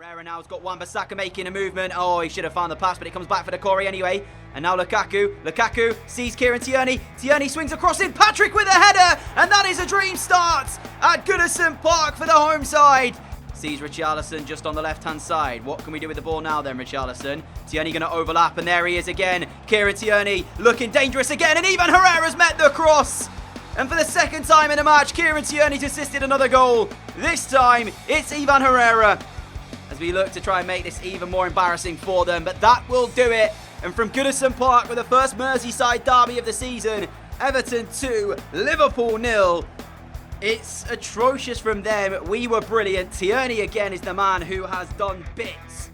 Herrera now has got Wan-Bissaka making a movement. Oh, he should have found the pass, but it comes back for the Corey anyway. And now Lukaku. Lukaku sees Kieran Tierney. Tierney swings across in. Patrick with a header. And that is a dream start at Goodison Park for the home side. Sees Richarlison just on the left-hand side. What can we do with the ball now then, Richarlison? Tierney going to overlap, and there he is again. Kieran Tierney looking dangerous again, and Ivan Herrera's met the cross. And for the second time in a match, Kieran Tierney's assisted another goal. This time, it's Ivan Herrera, as we look to try and make this even more embarrassing for them. But that will do it. And from Goodison Park with the first Merseyside derby of the season, Everton 2, Liverpool 0. It's atrocious from them. We were brilliant. Tierney again is the man who has done bits.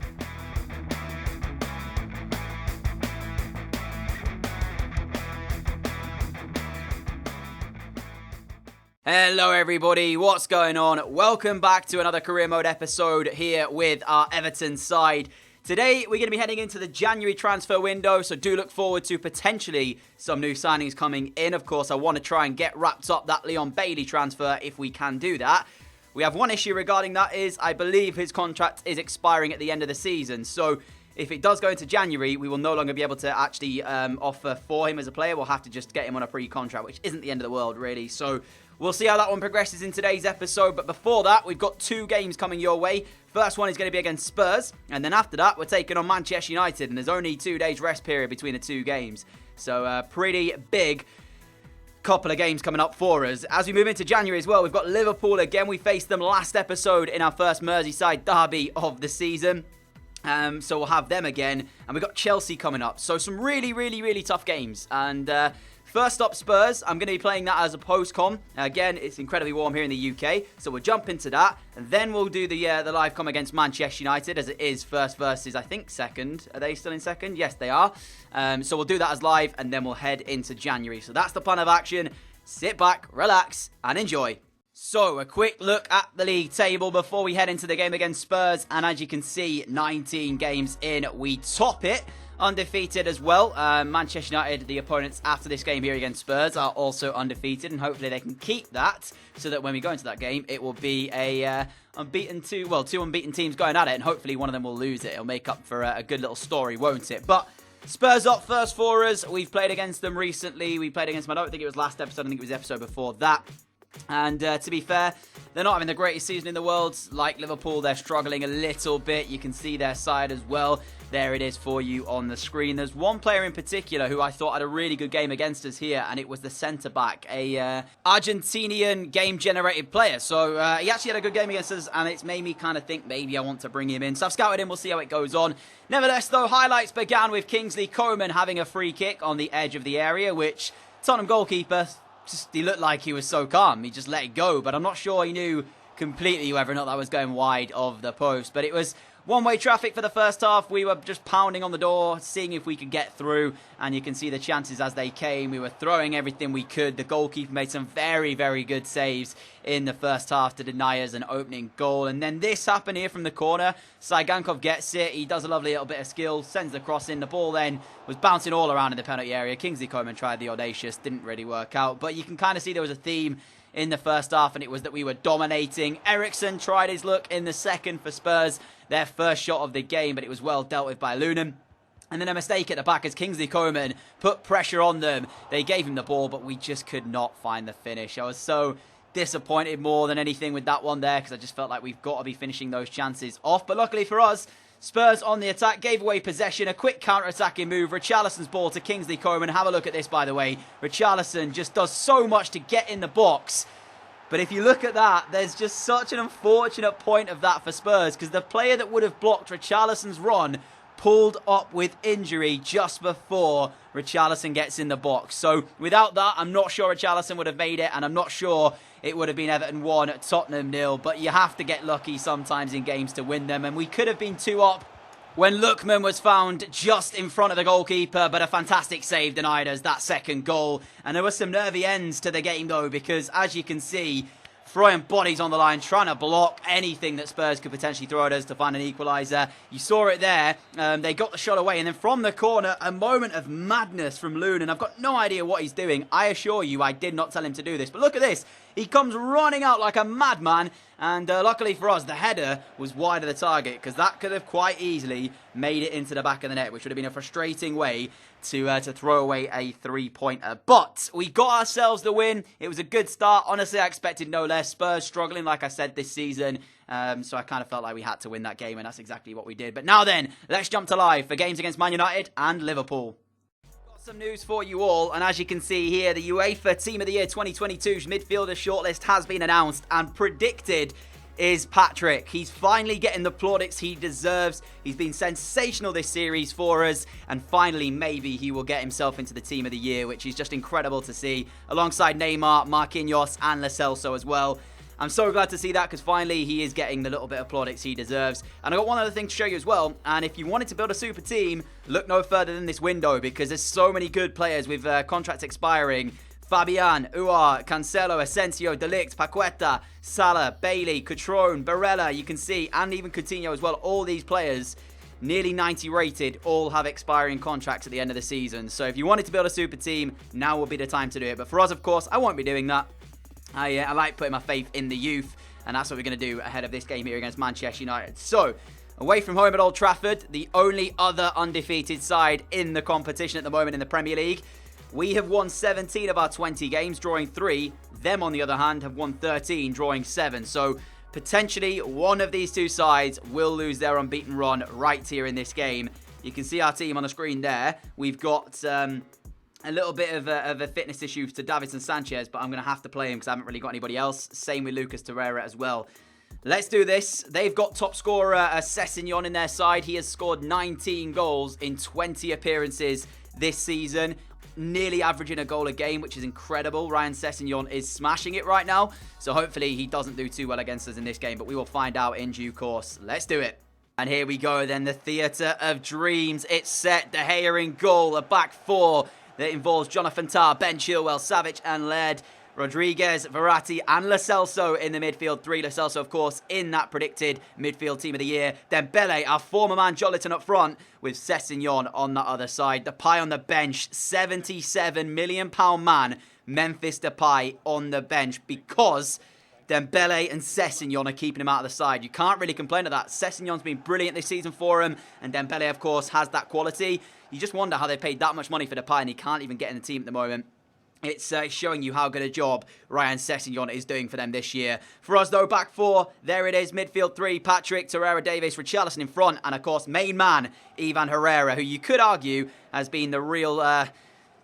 Hello everybody, what's going on? Welcome back to another career mode episode here with our Everton side. Today we're going to be heading into the January transfer window, so do look forward to potentially some new signings coming in. Of course, I want to try and get wrapped up that Leon Bailey transfer if we can do that. We have one issue regarding that is I believe his contract is expiring at the end of the season, so if it does go into January, we will no longer be able to actually offer for him as a player. We'll have to just get him on a pre-contract, which isn't the end of the world really, so we'll see how that one progresses in today's episode. But before that, we've got two games coming your way. First one is going to be against Spurs. And then after that, we're taking on Manchester United. And there's only 2 days rest period between the two games. So pretty big couple of games coming up for us. As we move into January as well, we've got Liverpool again. We faced them last episode in our first Merseyside derby of the season. So we'll have them again. And we've got Chelsea coming up. So some really tough games. And first up, Spurs. I'm going to be playing that as a post-com. Again, it's incredibly warm here in the UK, so we'll jump into that. And then we'll do the live com against Manchester United, as it is first versus, I think, second. Are they still in second? Yes, they are. So we'll do that as live, and then we'll head into January. So that's the plan of action. Sit back, relax, and enjoy. So, a quick look at the league table before we head into the game against Spurs. And as you can see, 19 games in, we top it. Undefeated as well. Manchester United, the opponents after this game here against Spurs, are also undefeated, and hopefully they can keep that so that when we go into that game, it will be two unbeaten teams going at it, and hopefully one of them will lose it. It'll make up for a good little story, won't it? But Spurs up first for us. We've played against them recently. We played against them, I don't think it was last episode, I think it was the episode before that. And to be fair, they're not having the greatest season in the world. Like Liverpool, they're struggling a little bit. You can see their side as well. There it is for you on the screen. There's one player in particular who I thought had a really good game against us here, and it was the centre-back, a Argentinian game-generated player. So he actually had a good game against us, and it's made me kind of think maybe I want to bring him in. So I've scouted him. We'll see how it goes on. Nevertheless, though, highlights began with Kingsley Coman having a free kick on the edge of the area, which Tottenham goalkeeper, he looked like he was so calm. He just let it go, but I'm not sure he knew completely whether or not that was going wide of the post. But it was one-way traffic for the first half. We were just pounding on the door, seeing if we could get through, and you can see the chances as they came. We were throwing everything we could. The goalkeeper made some very good saves in the first half to deny us an opening goal. And then this happened here from the corner. Saigankov gets it. He does a lovely little bit of skill, sends the cross in. The ball then was bouncing all around in the penalty area. Kingsley Coman tried the audacious, didn't really work out. But you can kind of see there was a theme in the first half, and it was that we were dominating. Eriksen tried his luck in the second for Spurs, their first shot of the game, but it was well dealt with by Lunan. And then a mistake at the back as Kingsley Coman put pressure on them. They gave him the ball, but we just could not find the finish. I was so disappointed more than anything with that one there, because I just felt like we've got to be finishing those chances off. But luckily for us, Spurs on the attack, gave away possession, a quick counter-attacking move. Richarlison's ball to Kingsley Coman. Have a look at this, by the way. Richarlison just does so much to get in the box. But if you look at that, there's just such an unfortunate point of that for Spurs, because the player that would have blocked Richarlison's run pulled up with injury just before Richarlison gets in the box. So without that, I'm not sure Richarlison would have made it, and I'm not sure it would have been Everton 1, Tottenham 0. But you have to get lucky sometimes in games to win them, and we could have been 2 up when Lookman was found just in front of the goalkeeper, but a fantastic save denied us that second goal. And there were some nervy ends to the game, though, because as you can see, throwing bodies on the line, trying to block anything that Spurs could potentially throw at us to find an equaliser. You saw it there. They got the shot away, and then from the corner, a moment of madness from Lunan. I've got no idea what he's doing. I assure you, I did not tell him to do this. But look at this. He comes running out like a madman, and luckily for us, the header was wide of the target, because that could have quite easily made it into the back of the net, which would have been a frustrating way to throw away a 3-pointer. But we got ourselves the win. It was a good start. Honestly, I expected no less. Spurs struggling, like I said, this season. So I kind of felt like we had to win that game, and that's exactly what we did. But now then, let's jump to live for games against Man United and Liverpool. Got some news for you all, and as you can see here, the UEFA Team of the Year 2022's midfielder shortlist has been announced, and predicted is Patrick. He's finally getting the plaudits he deserves. He's been sensational this series for us, and finally maybe he will get himself into the Team of the Year, which is just incredible to see, alongside Neymar, Marquinhos and Lo Celso as well. I'm so glad to see that, because finally he is getting the little bit of plaudits he deserves. And I got one other thing to show you as well, and if you wanted to build a super team, look no further than this window, because there's so many good players with contracts expiring. Fabian, Uar, Cancelo, Asensio, De Ligt, Paqueta, Salah, Bailey, Cutrone, Barella, you can see, and even Coutinho as well. All these players, nearly 90 rated, all have expiring contracts at the end of the season. So if you wanted to build a super team, now would be the time to do it. But for us, of course, I won't be doing that. I like putting my faith in the youth, and that's what we're going to do ahead of this game here against Manchester United. So, away from home at Old Trafford, the only other undefeated side in the competition at the moment in the Premier League. We have won 17 of our 20 games, drawing 3. Them, on the other hand, have won 13, drawing 7. So, potentially, one of these two sides will lose their unbeaten run right here in this game. You can see our team on the screen there. We've got a little bit of a fitness issue to Davinson Sanchez, but I'm going to have to play him because I haven't really got anybody else. Same with Lucas Torreira as well. Let's do this. They've got top scorer Sessegnon in their side. He has scored 19 goals in 20 appearances this season, nearly averaging a goal a game, which is incredible. Ryan Sessegnon is smashing it right now, so hopefully he doesn't do too well against us in this game, but we will find out in due course. Let's do it. And here we go then, the theatre of dreams. It's set. De Gea in goal, a back four that involves Jonathan Tah, Ben Chilwell, Savic and Laird, Rodriguez, Verratti and Lo Celso in the midfield 3. Lo Celso, of course, in that predicted midfield Team of the Year. Dembele, our former man Jolinton up front, with Sessegnon on the other side. Depay on the bench, £77 million man, Memphis Depay on the bench, because Dembele and Sessegnon are keeping him out of the side. You can't really complain of that. Sessegnon's been brilliant this season for him, and Dembele, of course, has that quality. You just wonder how they paid that much money for Depay, and he can't even get in the team at the moment. It's showing you how good a job Ryan Sessegnon is doing for them this year. For us, though, back four, there it is. Midfield 3, Patrick, Torreira, Davies, Richarlison in front. And, of course, main man, Ivan Herrera, who you could argue has been the real,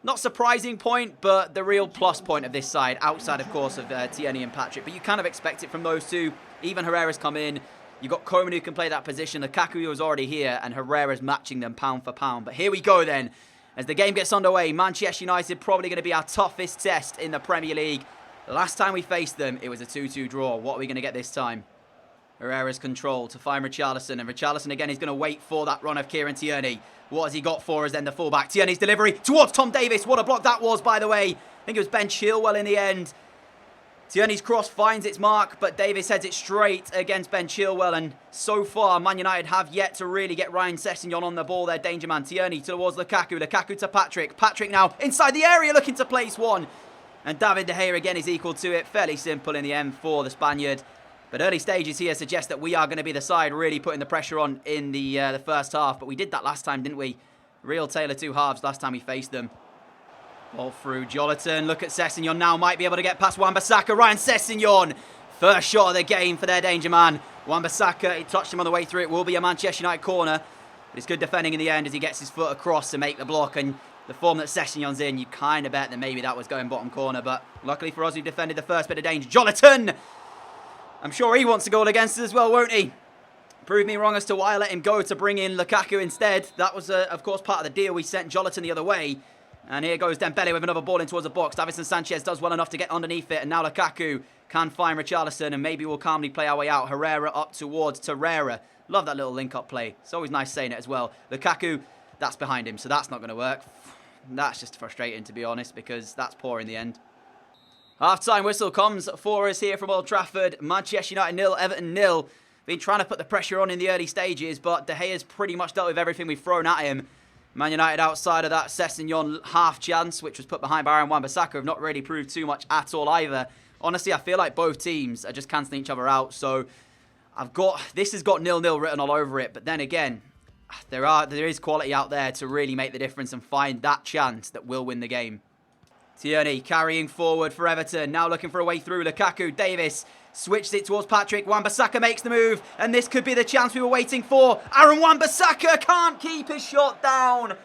not surprising point, but the real plus point of this side, outside, of course, of Tierney and Patrick. But you kind of expect it from those two. Ivan Herrera's come in. You've got Koeman who can play that position. Lukaku was already here, and Herrera's matching them pound for pound. But here we go, then. As the game gets underway, Manchester United probably going to be our toughest test in the Premier League. The last time we faced them, it was a 2-2 draw. What are we going to get this time? Herrera's control to find Richarlison. And Richarlison, again, is going to wait for that run of Kieran Tierney. What has he got for us then, the fullback? Tierney's delivery towards Tom Davies. What a block that was, by the way. I think it was Ben Chilwell in the end. Tierney's cross finds its mark, but Davies heads it straight against Ben Chilwell. And so far, Man United have yet to really get Ryan Sessegnon on the ball. Their danger man. Tierney towards Lukaku. Lukaku to Patrick. Patrick now inside the area looking to place one. And David De Gea again is equal to it. Fairly simple in the end for the Spaniard. But early stages here suggest that we are going to be the side really putting the pressure on in the first half. But we did that last time, didn't we? Real tale of two halves last time we faced them. Ball through Jolinton. Look at Sessegnon now. Might be able to get past Wan-Bissaka. Ryan Sessegnon. First shot of the game for their danger man. Wan-Bissaka, he touched him on the way through. It will be a Manchester United corner. But it's good defending in the end as he gets his foot across to make the block. And the form that Sessegnon's in, you kind of bet that maybe that was going bottom corner. But luckily for us, we've defended the first bit of danger. Jolinton! I'm sure he wants a goal against us as well, won't he? Prove me wrong as to why I let him go to bring in Lukaku instead. That was, of course, part of the deal. We sent Jolinton the other way. And here goes Dembele with another ball in towards the box. Davinson Sanchez does well enough to get underneath it. And now Lukaku can find Richarlison. And maybe we'll calmly play our way out. Herrera up towards Torreira. Love that little link-up play. It's always nice saying it as well. Lukaku, that's behind him. So that's not going to work. That's just frustrating, to be honest, because that's poor in the end. Half-time whistle comes for us here from Old Trafford. Manchester United 0, Everton 0. Been trying to put the pressure on in the early stages, but De Gea's pretty much dealt with everything we've thrown at him. Man United, outside of that Sessegnon half chance, which was put behind by Aaron Wan-Bissaka, have not really proved too much at all either honestly, I feel like both teams are just cancelling each other out. So this has got 0-0 written all over it. But then again, there is quality out there to really make the difference and find that chance that will win the game. Tierney carrying forward for Everton. Now looking for a way through. Lukaku, Davis switched it towards Patrick. Wan-Bissaka makes the move. And this could be the chance we were waiting for. Aaron Wan-Bissaka can't keep his shot down.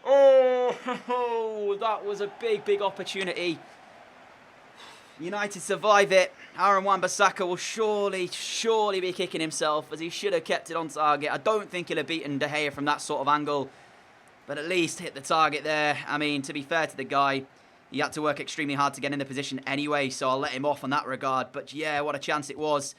Oh, that was a big, big opportunity. United survive it. Aaron Wan-Bissaka will surely be kicking himself, as he should have kept it on target. I don't think he'll have beaten De Gea from that sort of angle, but at least hit the target there. I mean, to be fair to the guy, he had to work extremely hard to get in the position anyway, so I'll let him off on that regard. But yeah, what a chance it was.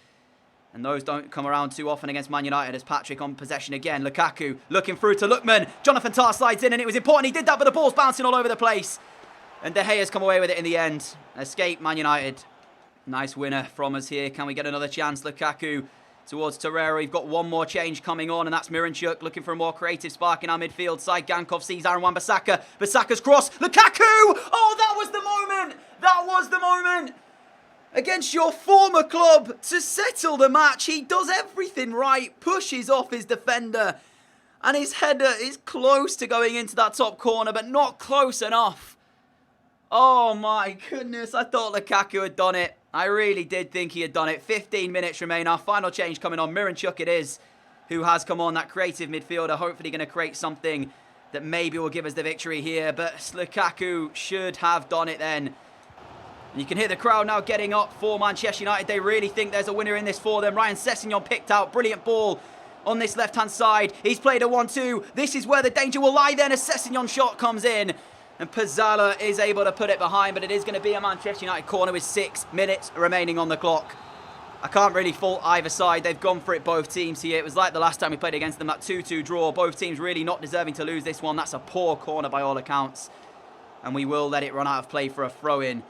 And those don't come around too often against Man United, as Patrick on possession again. Lukaku looking through to Lookman. Jonathan Tah slides in, and it was important he did that, but the ball's bouncing all over the place. And De Gea's come away with it in the end. Escape Man United. Nice winner from us here. Can we get another chance? Lukaku towards Torreira. We've got one more change coming on, and that's Miranchuk looking for a more creative spark in our midfield side. Gankov sees Aaron Wan-Bissaka. Bissaka's cross. Lukaku! Oh, that was the moment! That was the moment! Against your former club to settle the match. He does everything right. Pushes off his defender. And his header is close to going into that top corner, but not close enough. Oh my goodness, I thought Lukaku had done it. I really did think he had done it. 15 minutes remain. Our final change coming on. Miranchuk it is, who has come on, that creative midfielder. Hopefully going to create something that maybe will give us the victory here. But Lukaku should have done it then. And you can hear the crowd now getting up for Manchester United. They really think there's a winner in this for them. Ryan Sessegnon picked out. Brilliant ball on this left-hand side. He's played a 1-2. This is where the danger will lie then. A Sessegnon shot comes in. And Pizzala is able to put it behind, but it is going to be a Manchester United corner with 6 minutes remaining on the clock. I can't really fault either side. They've gone for it, both teams here. It was like the last time we played against them, that 2-2 draw. Both teams really not deserving to lose this one. That's a poor corner by all accounts. And we will let it run out of play for a throw-in.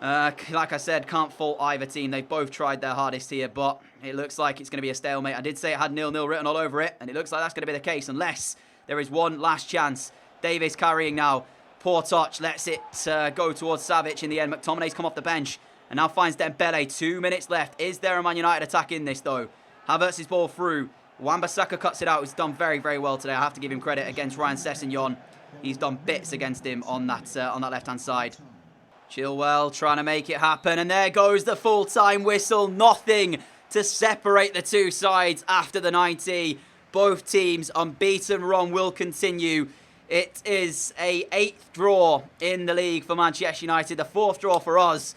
Like I said, can't fault either team. They've both tried their hardest here, but it looks like it's going to be a stalemate. I did say it had 0-0 written all over it, and it looks like that's going to be the case, unless there is one last chance. Davis carrying now. Poor touch, lets it go towards Savic in the end. McTominay's come off the bench and now finds Dembele. 2 minutes left. Is there a Man United attack in this, though? Havertz's ball through. Wan-Bissaka cuts it out. He's done very, very well today. I have to give him credit against Ryan Sessegnon. He's done bits against him on that left-hand side. Chilwell trying to make it happen. And there goes the full-time whistle. Nothing to separate the two sides after the 90. Both teams unbeaten run will continue. It is a 8th draw in the league for Manchester United. The 4th draw for us.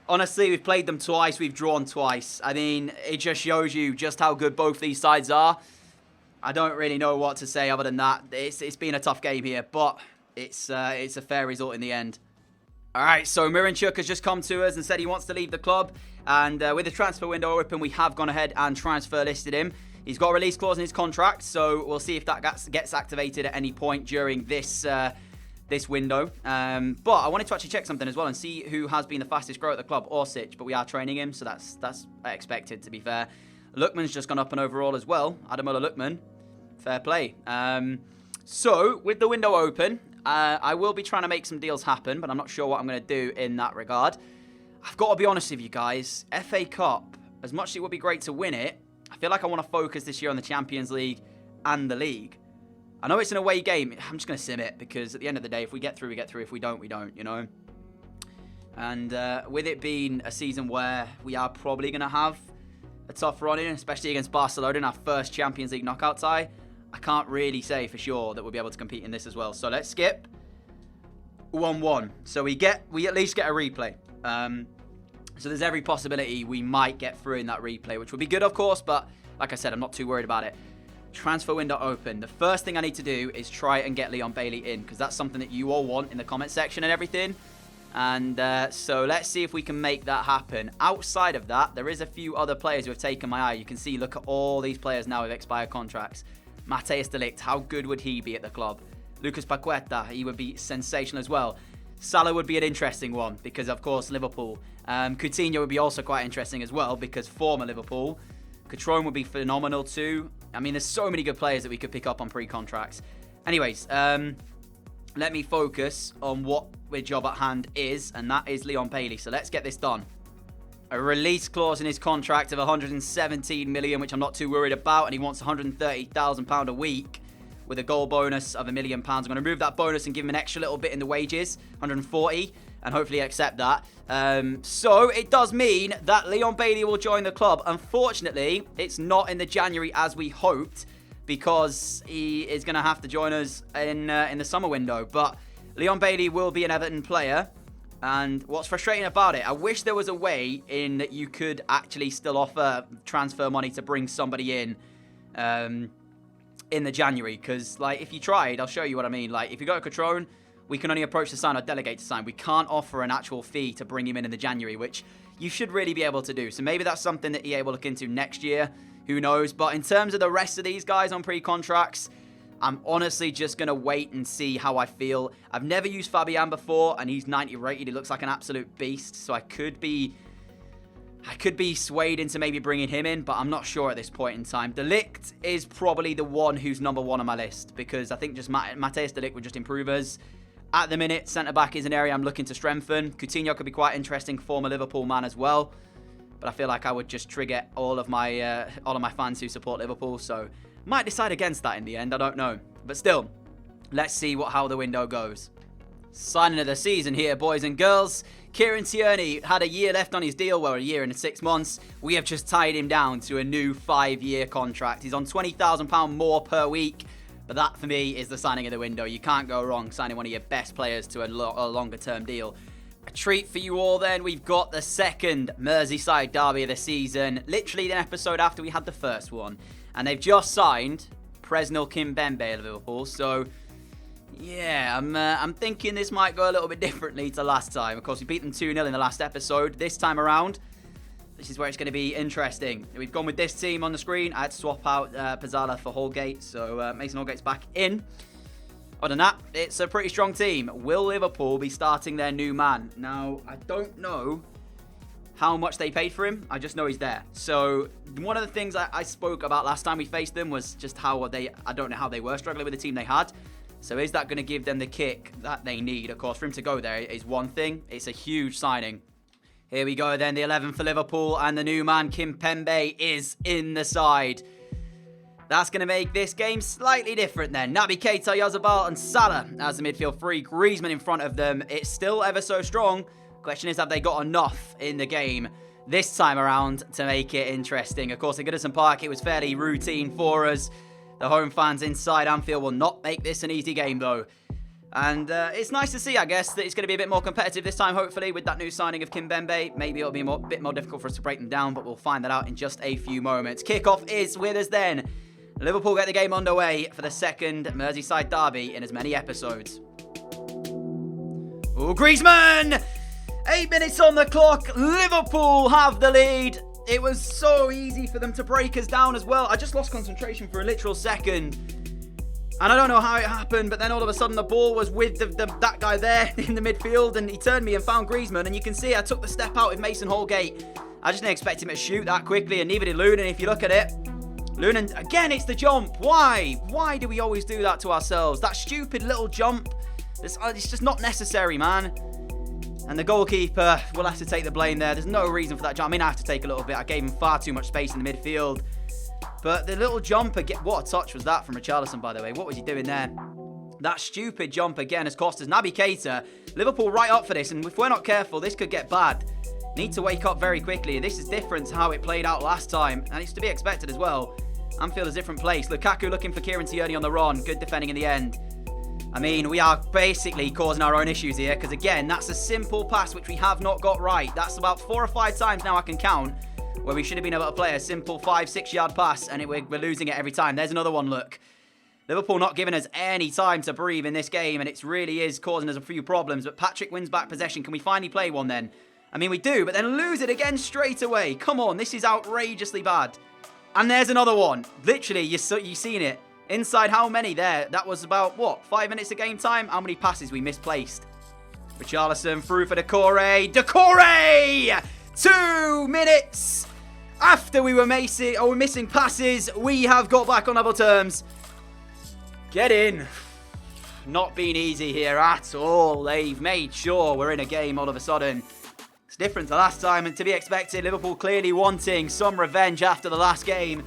Honestly, we've played them twice. We've drawn twice. I mean, it just shows you just how good both these sides are. I don't really know what to say other than that. It's been a tough game here, but it's a fair result in the end. All right, so Miranchuk has just come to us and said he wants to leave the club. And with the transfer window open, we have gone ahead and transfer listed him. He's got a release clause in his contract, so we'll see if that gets activated at any point during this window. But I wanted to actually check something as well and see who has been the fastest grower at the club. Orsic, but we are training him, so that's expected, to be fair. Lookman's just gone up an overall as well. Ademola Lookman, fair play. So with the window open, I will be trying to make some deals happen, but I'm not sure what I'm going to do in that regard. I've got to be honest with you guys. FA Cup, as much as it would be great to win it, I feel like I want to focus this year on the Champions League and the league. I know it's an away game. I'm just going to sim it because at the end of the day, if we get through, we get through. If we don't, we don't, you know. And with it being a season where we are probably going to have a tough run in, especially against Barcelona in our first Champions League knockout tie, I can't really say for sure that we'll be able to compete in this as well. So let's skip 1-1. So we at least get a replay. So there's every possibility we might get through in that replay, which would be good, of course, but like I said, I'm not too worried about it. Transfer window open. The first thing I need to do is try and get Leon Bailey in, because that's something that you all want in the comment section and everything. And so let's see if we can make that happen. Outside of that, there is a few other players who have taken my eye. You can see, look at all these players now with expired contracts. Matthijs de Ligt, how good would he be at the club? Lucas Paqueta, he would be sensational as well. Salah would be an interesting one because, of course, Liverpool. Coutinho would be also quite interesting as well because former Liverpool. Catrone would be phenomenal too. I mean, there's so many good players that we could pick up on pre-contracts. Anyways, let me focus on what the job at hand is, and that is Leon Bailey. So let's get this done. A release clause in his contract of 117 million, which I'm not too worried about, and he wants 130,000 pound a week with a goal bonus of £1 million. I'm going to remove that bonus and give him an extra little bit in the wages, 140, and hopefully accept that. So it does mean that Leon Bailey will join the club. Unfortunately, it's not in the January as we hoped, because he is going to have to join us in the summer window. But Leon Bailey will be an Everton player. And what's frustrating about it, I wish there was a way in that you could actually still offer transfer money to bring somebody in the January. Because, like, if you tried, I'll show you what I mean. Like, if you go to Catrone, we can only approach to sign or delegate to sign. We can't offer an actual fee to bring him in the January, which you should really be able to do. So maybe that's something that EA will look into next year. Who knows? But in terms of the rest of these guys on pre-contracts, I'm honestly just going to wait and see how I feel. I've never used Fabian before, and he's 90 rated. He looks like an absolute beast, so I could be swayed into maybe bringing him in, but I'm not sure at this point in time. De Ligt is probably the one who's number one on my list, because I think just Matthijs De Ligt would just improve us. At the minute, centre-back is an area I'm looking to strengthen. Coutinho could be quite interesting, former Liverpool man as well. But I feel like I would just trigger all of my fans who support Liverpool, so might decide against that in the end, I don't know. But still, let's see how the window goes. Signing of the season here, boys and girls. Kieran Tierney had a year left on his deal, well, a year and 6 months. We have just tied him down to a new 5-year contract. He's on £20,000 more per week, but that, for me, is the signing of the window. You can't go wrong signing one of your best players to a longer-term deal. A treat for you all then, we've got the second Merseyside derby of the season, literally an episode after we had the first one. And they've just signed Presnel Kimpembe of Liverpool, so yeah, I'm thinking this might go a little bit differently to last time. Of course, we beat them 2-0 in the last episode. This time around, this is where it's going to be interesting. We've gone with this team on the screen. I had to swap out Pizzala for Holgate, so Mason Holgate's back in. Other than that, it's a pretty strong team. Will Liverpool be starting their new man? Now, I don't know how much they paid for him. I just know he's there. So, one of the things I spoke about last time we faced them was just how I don't know how they were struggling with the team they had. So, is that going to give them the kick that they need? Of course, for him to go there is one thing. It's a huge signing. Here we go then, the 11 for Liverpool, and the new man, Kimpembe, is in the side. That's going to make this game slightly different then. Naby Keita, Yazabal and Salah as the midfield three. Griezmann in front of them. It's still ever so strong. Question is, have they got enough in the game this time around to make it interesting? Of course, at Goodison Park, it was fairly routine for us. The home fans inside Anfield will not make this an easy game, though. And it's nice to see, I guess, that it's going to be a bit more competitive this time, hopefully, with that new signing of Kimpembe. Maybe it'll be a bit more difficult for us to break them down, but we'll find that out in just a few moments. Kickoff is with us then. Liverpool get the game underway for the second Merseyside derby in as many episodes. Oh, Griezmann! 8 minutes on the clock. Liverpool have the lead. It was so easy for them to break us down as well. I just lost concentration for a literal second. And I don't know how it happened, but then all of a sudden the ball was with that guy there in the midfield, and he turned me and found Griezmann. And you can see I took the step out with Mason Holgate. I just didn't expect him to shoot that quickly, and neither did Lunan if you look at it. Lunan, again, it's the jump. Why? Why do we always do that to ourselves? That stupid little jump. It's just not necessary, man. And the goalkeeper will have to take the blame there. There's no reason for that jump. I mean, I have to take a little bit. I gave him far too much space in the midfield. But the little jump again. What a touch was that from Richarlison, by the way. What was he doing there? That stupid jump again has cost us. Naby Keita, Liverpool right up for this. And if we're not careful, this could get bad. Need to wake up very quickly. This is different to how it played out last time. And it's to be expected as well. Anfield is a different place. Lukaku looking for Kieran Tierney on the run. Good defending in the end. I mean, we are basically causing our own issues here. Because again, that's a simple pass which we have not got right. That's about 4 or 5 times now I can count where we should have been able to play a simple 5-6 yard pass. And we're losing it every time. There's another one, look. Liverpool not giving us any time to breathe in this game. And it really is causing us a few problems. But Patrick wins back possession. Can we finally play one then? I mean, we do, but then lose it again straight away. Come on, this is outrageously bad. And there's another one. Literally, you've seen it. Inside how many there? That was about, what, 5 minutes of game time? How many passes we misplaced? Richarlison through for Decore. Decore! 2 minutes after we were missing passes. We have got back on level terms. Get in. not been easy here at all. They've made sure we're in a game all of a sudden. It's different to last time and to be expected. Liverpool clearly wanting some revenge after the last game.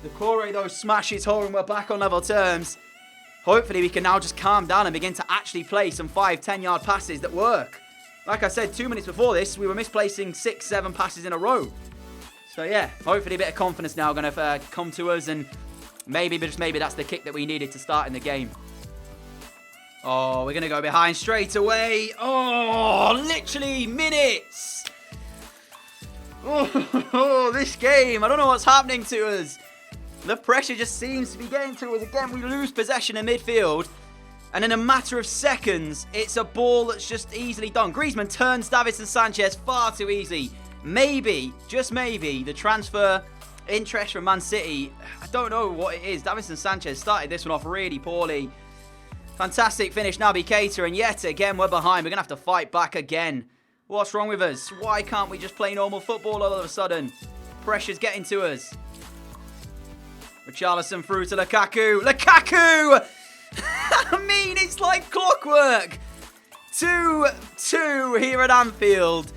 The Corey, though, smashes home. We're back on level terms. Hopefully we can now just calm down and begin to actually play some 5-10 yard passes that work. Like I said, 2 minutes before this, we were misplacing 6-7 passes in a row. So yeah, hopefully a bit of confidence now going to come to us, and maybe, but just maybe, that's the kick that we needed to start in the game. Oh, we're going to go behind straight away. Oh, literally minutes. Oh, this game, I don't know what's happening to us. The pressure just seems to be getting to us again. We lose possession in midfield, and in a matter of seconds, it's a ball that's just easily done. Griezmann turns Davinson Sanchez far too easy. Maybe, just maybe, the transfer interest from Man City, I don't know what it is. Davinson Sanchez started this one off really poorly. Fantastic finish, Naby Keita, and yet again we're behind. We're going to have to fight back again. What's wrong with us? Why can't we just play normal football all of a sudden? Pressure's getting to us. Richarlison through to Lukaku. Lukaku! I mean, it's like clockwork. 2-2 here at Anfield.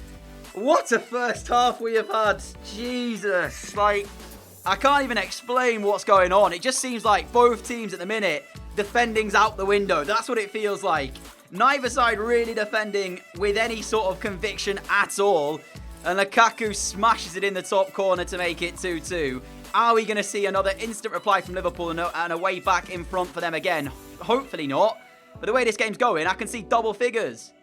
What a first half we have had. Jesus. Like, I can't even explain what's going on. It just seems like both teams at the minute, defending's out the window. That's what it feels like. Neither side really defending with any sort of conviction at all. And Lukaku smashes it in the top corner to make it 2-2. Are we going to see another instant reply from Liverpool and a way back in front for them again? Hopefully not. But the way this game's going, I can see double figures.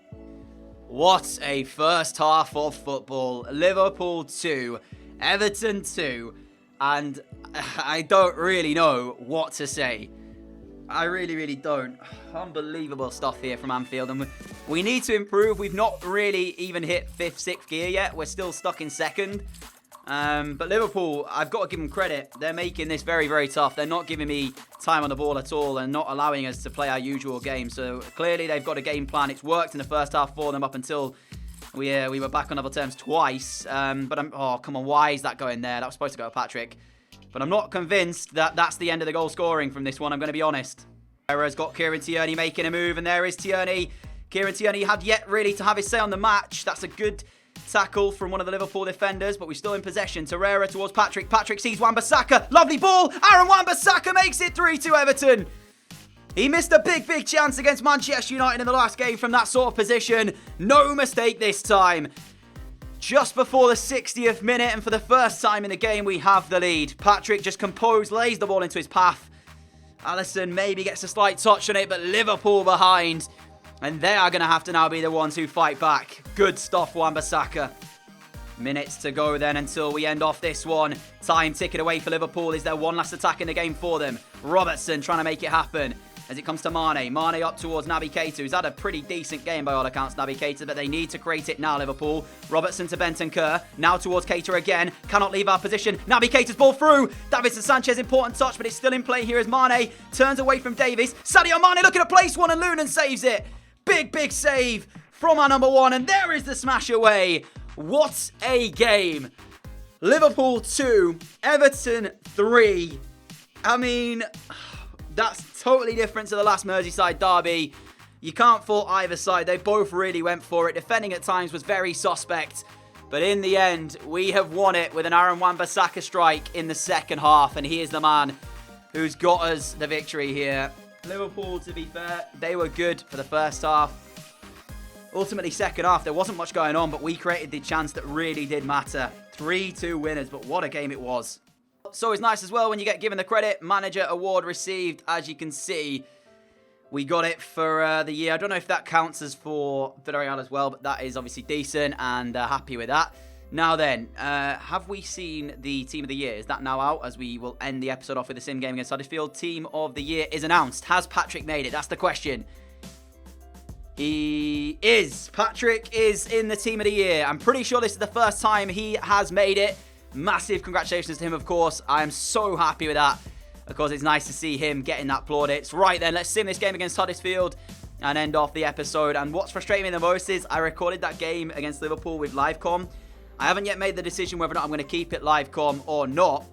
What a first half of football. Liverpool 2, Everton 2, and I don't really know what to say. I really don't. Unbelievable stuff here from Anfield, and we need to improve. We've not really even hit 5th, 6th gear yet. We're still stuck in 2nd. But Liverpool, I've got to give them credit. They're making this very tough. They're not giving me time on the ball at all and not allowing us to play our usual game. So clearly they've got a game plan. It's worked in the first half for them up until we were back on level terms twice. Oh, come on, why is that going there? That was supposed to go to Patrick. But I'm not convinced that that's the end of the goal scoring from this one, I'm going to be honest. Herrera's got Kieran Tierney making a move, and there is Tierney. Kieran Tierney had yet really to have his say on the match. That's a good tackle from one of the Liverpool defenders, but we're still in possession. Torreira towards Patrick. Patrick sees Wan-Bissaka. Lovely ball. Aaron Wan-Bissaka makes it 3-2 Everton. He missed a big chance against Manchester United in the last game from that sort of position. No mistake this time. Just before the 60th minute, and for the first time in the game, we have the lead. Patrick just composed, lays the ball into his path. Alisson maybe gets a slight touch on it, but Liverpool behind. And they are going to have to now be the ones who fight back. Good stuff, Wan-Bissaka. Minutes to go then until we end off this one. Time ticking away for Liverpool. Is there one last attack in the game for them? Robertson trying to make it happen as it comes to Mane. Mane up towards Naby Keita, who's had a pretty decent game by all accounts, Naby Keita, but they need to create it now, Liverpool. Robertson to Bentancur. Now towards Keita again. Cannot leave our position. Naby Keita's ball through. Davinson Sanchez, important touch, but it's still in play here as Mane turns away from Davies. Sadio Mane looking to place one, and Lunan saves it. Big save from our number one, and there is the smash away. What a game. Liverpool 2, Everton 3. I mean, that's totally different to the last Merseyside derby. You can't fault either side. They both really went for it. Defending at times was very suspect. But in the end, we have won it with an Aaron Wan-Bissaka strike in the second half, and he is the man who's got us the victory here. Liverpool, to be fair, they were good for the first half. Ultimately, second half, there wasn't much going on, but we created the chance that really did matter. 3-2 winners, but what a game it was. So it's nice as well when you get given the credit. Manager award received, as you can see. We got it for the year. I don't know if that counts as for Villarreal as well, but that is obviously decent, and happy with that. Now then, have we seen the Team of the Year? Is that now out, as we will end the episode off with the sim game against Huddersfield? Team of the Year is announced. Has Patrick made it? That's the question. He is. Patrick is in the Team of the Year. I'm pretty sure this is the first time he has made it. Massive congratulations to him, of course. I am so happy with that. Of course, it's nice to see him getting that plaudits. Right then, let's sim this game against Huddersfield and end off the episode. And what's frustrating me the most is I recorded that game against Liverpool with Livecom. I haven't yet made the decision whether or not I'm going to keep it live com or not.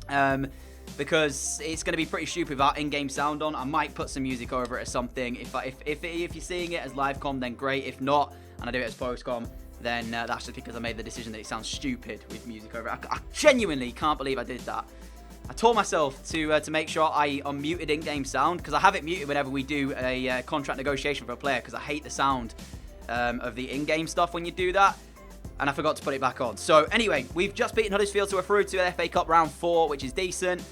But because it's going to be pretty stupid without in-game sound on. I might put some music over it or something. If you're seeing it as live com, then great. If not, and I do it as post com, then that's just because I made the decision that it sounds stupid with music over it. I genuinely can't believe I did that. I told myself to make sure I unmuted in-game sound, because I have it muted whenever we do a contract negotiation for a player, because I hate the sound of the in-game stuff when you do that. And I forgot to put it back on. So anyway, we've just beaten Huddersfield, so we're through to the FA Cup round 4, which is decent.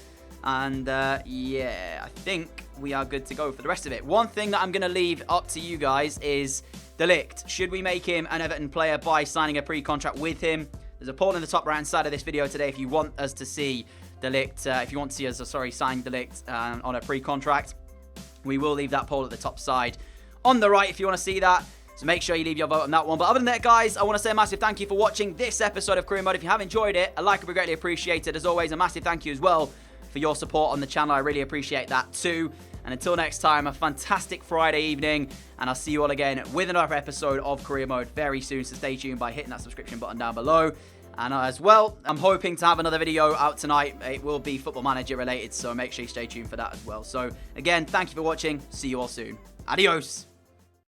And yeah, I think we are good to go for the rest of it. One thing that I'm going to leave up to you guys is De Ligt. Should we make him an Everton player by signing a pre-contract with him? There's a poll in the top right-hand side of this video today if you want us to see De Ligt, if you want to see us, sign De Ligt on a pre-contract. We will leave that poll at the top side on the right if you want to see that. So make sure you leave your vote on that one. But other than that, guys, I want to say a massive thank you for watching this episode of Career Mode. If you have enjoyed it, a like would be greatly appreciated. As always, a massive thank you as well for your support on the channel. I really appreciate that too. And until next time, a fantastic Friday evening. And I'll see you all again with another episode of Career Mode very soon. So stay tuned by hitting that subscription button down below. And as well, I'm hoping to have another video out tonight. It will be Football Manager related, so make sure you stay tuned for that as well. So again, thank you for watching. See you all soon. Adios.